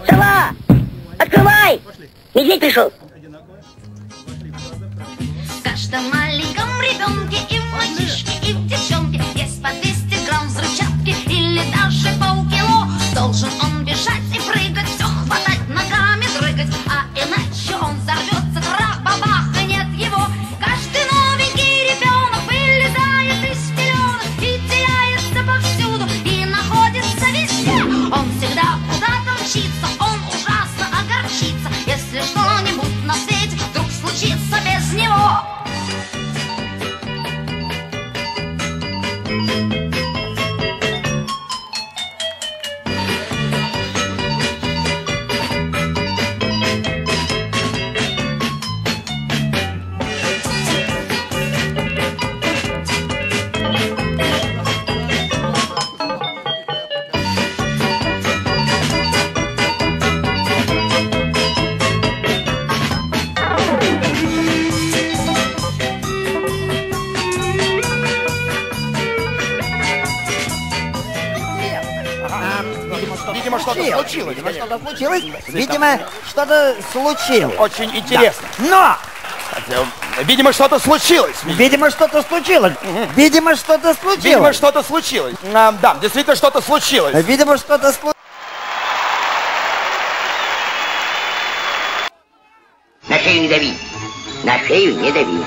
Сова! Открывай! Медведь пришел! В каждом маленьком ребенке и в мальчишке, и в девчонке есть по 200 грамм взрывчатки или даже полкило. Должен он бежать и прыгать, все хватать, ногами дрыгать, а иначе он взорвется, трах-бабах, и нет его. Каждый новенький ребенок вылезает из пеленок и теряется повсюду, и находится везде. Он всегда куда-то мчится, он ужасно огорчится, если что-нибудь на свете вдруг случится без него. Видимо, что-то случилось. Видимо, что-то случилось. Очень интересно. Но! Видимо, что-то случилось. Видимо, что-то случилось. Видимо, что-то случилось. Видимо, что-то случилось. Да, действительно, что-то случилось. Видимо, что-то случилось. На шею не дави. На шею не дави.